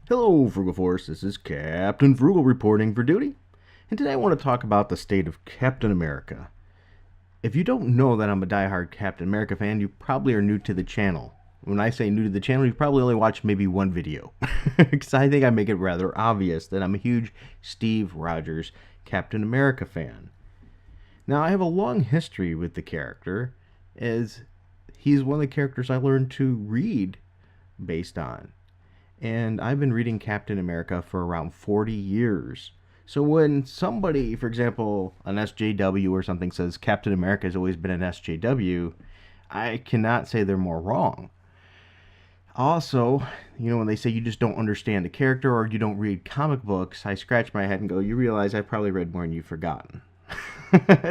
Hello, Frugal Force. This is Captain Frugal reporting for duty. And today I want to talk about the state of Captain America. If you don't know that I'm a diehard Captain America fan, you probably are new to the channel. When I say new to the channel, you've probably only watched maybe one video. Because I think I make it rather obvious that I'm a huge Steve Rogers Captain America fan. Now, I have a long history with the character, as he's one of the characters I learned to read based on. And I've been reading Captain America for around 40 years. So when somebody, for example, an SJW or something says Captain America has always been an SJW, I cannot say they're more wrong. Also, when they say you just don't understand the character or you don't read comic books, I scratch my head and go, you realize I probably read more than you've forgotten.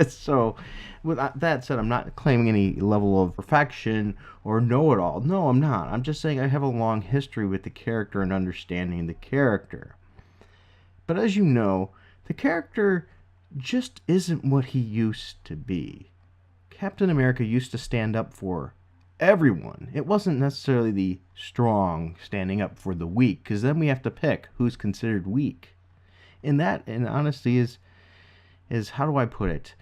So, with that said, I'm not claiming any level of perfection or know-it-all. No, I'm not. I'm just saying I have a long history with the character and understanding the character. But as you know, the character just isn't what he used to be. Captain America used to stand up for everyone. It wasn't necessarily the strong standing up for the weak, because then we have to pick who's considered weak. And that, in honesty, is how do I put it?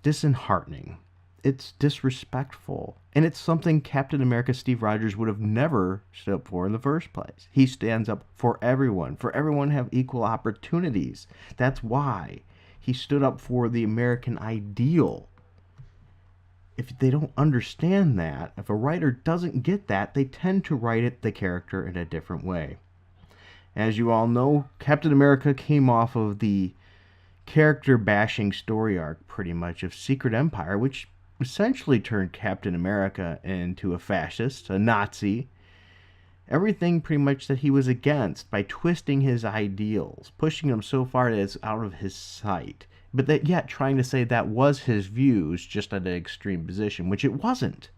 Disheartening. It's disrespectful. And it's something Captain America Steve Rogers would have never stood up for in the first place. He stands up for everyone to have equal opportunities. That's why he stood up for the American ideal. If they don't understand that, if a writer doesn't get that, they tend to write the character in a different way. As you all know, Captain America came off of the character bashing story arc pretty much of Secret Empire, which essentially turned Captain America into a fascist, a Nazi, everything pretty much that he was against, by twisting his ideals, pushing them so far that it's out of his sight, but that yet trying to say that was his views, just at an extreme position, which it wasn't,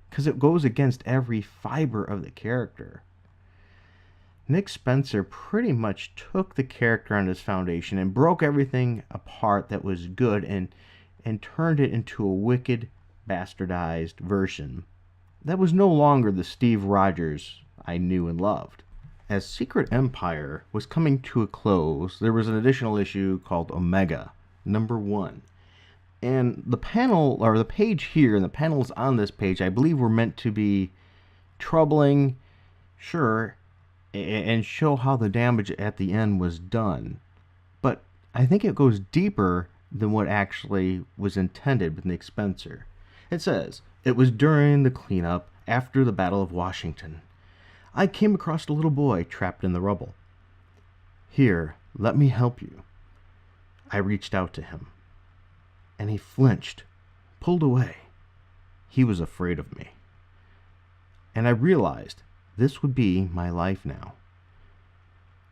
because it goes against every fiber of the character. Nick Spencer pretty much took the character on his foundation and broke everything apart that was good and turned it into a wicked, bastardized version that was no longer the Steve Rogers I knew and loved. As Secret Empire was coming to a close, there was an additional issue called Omega, #1. And the panel, or the page here, and the panels on this page, I believe were meant to be troubling, sure, and show how the damage at the end was done. But I think it goes deeper than what actually was intended with Nick Spencer. It says, "It was during the cleanup after the Battle of Washington. I came across a little boy trapped in the rubble. Here, let me help you. I reached out to him, and he flinched, pulled away. He was afraid of me. And I realized this would be my life now.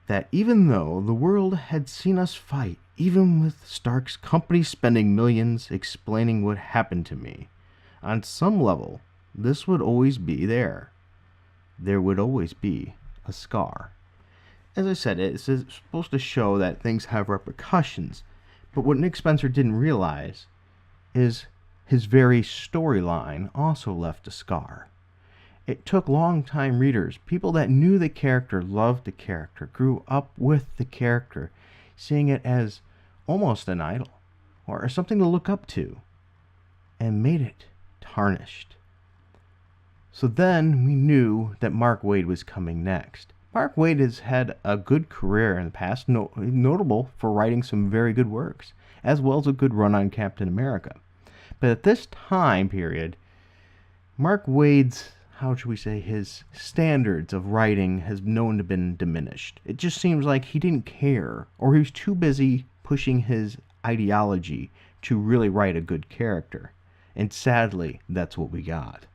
That even though the world had seen us fight, even with Stark's company spending millions explaining what happened to me, on some level, this would always be there. There would always be a scar." As I said, it's supposed to show that things have repercussions, but what Nick Spencer didn't realize is his very storyline also left a scar. It took long-time readers, people that knew the character, loved the character, grew up with the character, seeing it as almost an idol, or something to look up to, and made it tarnished. So then we knew that Mark Waid was coming next. Mark Waid has had a good career in the past, notable for writing some very good works, as well as a good run on Captain America. But at this time period, Mark Waid's, how should we say, his standards of writing has known to have been diminished. It just seems like he didn't care, or he was too busy pushing his ideology to really write a good character. And sadly, that's what we got.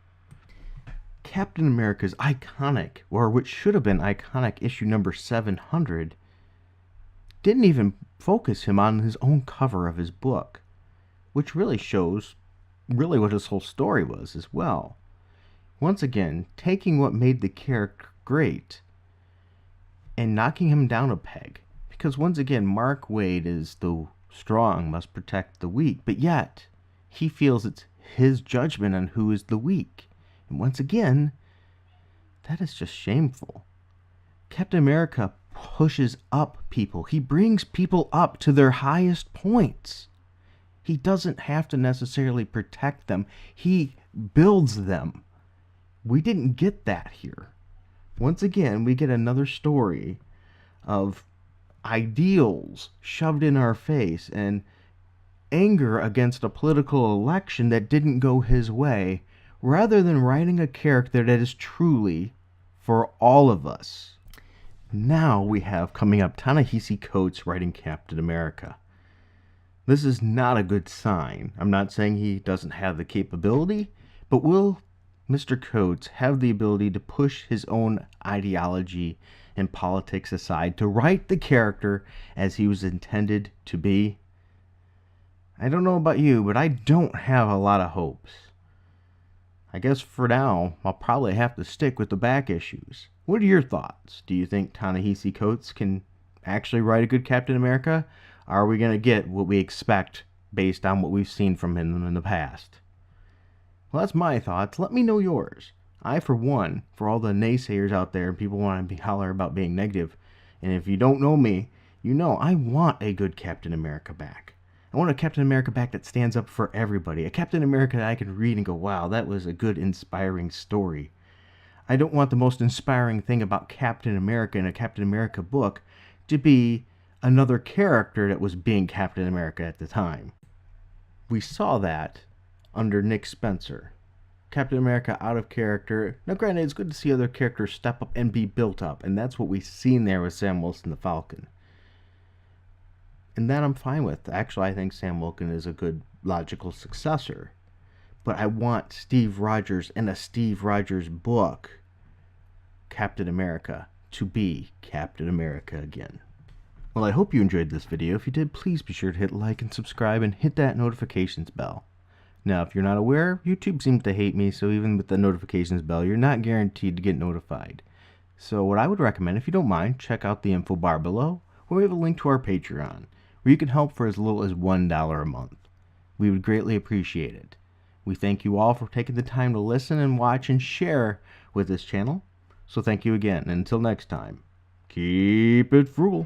Captain America's iconic, or what should have been iconic, issue number 700, didn't even focus him on his own cover of his book, which really shows what his whole story was as well. Once again, taking what made the character great and knocking him down a peg. Because once again, Mark Waid is the strong must protect the weak, but yet he feels it's his judgment on who is the weak. And once again, that is just shameful. Captain America pushes up people. He brings people up to their highest points. He doesn't have to necessarily protect them. He builds them. We didn't get that here. Once again, we get another story of ideals shoved in our face and anger against a political election that didn't go his way, rather than writing a character that is truly for all of us. Now we have coming up Ta-Nehisi Coates writing Captain America. This is not a good sign. I'm not saying he doesn't have the capability, but will Mr. Coates have the ability to push his own ideology and politics aside to write the character as he was intended to be? I don't know about you, but I don't have a lot of hopes. I guess for now, I'll probably have to stick with the back issues. What are your thoughts? Do you think Ta-Nehisi Coates can actually write a good Captain America? Or are we going to get what we expect based on what we've seen from him in the past? Well, that's my thoughts. Let me know yours. I, for one, for all the naysayers out there, people want to holler about being negative, and if you don't know me, you know I want a good Captain America back. I want a Captain America back that stands up for everybody. A Captain America that I can read and go, wow, that was a good, inspiring story. I don't want the most inspiring thing about Captain America in a Captain America book to be another character that was being Captain America at the time. We saw that under Nick Spencer. Captain America out of character. Now granted, it's good to see other characters step up and be built up, and that's what we've seen there with Sam Wilson the Falcon. And that I'm fine with. Actually, I think Sam Wilson is a good logical successor. But I want Steve Rogers in a Steve Rogers book, Captain America, to be Captain America again. Well, I hope you enjoyed this video. If you did, please be sure to hit like and subscribe and hit that notifications bell. Now, if you're not aware, YouTube seems to hate me, so even with the notifications bell, you're not guaranteed to get notified. So what I would recommend, if you don't mind, check out the info bar below, where we have a link to our Patreon, where you can help for as little as $1 a month. We would greatly appreciate it. We thank you all for taking the time to listen and watch and share with this channel. So thank you again, and until next time, keep it frugal.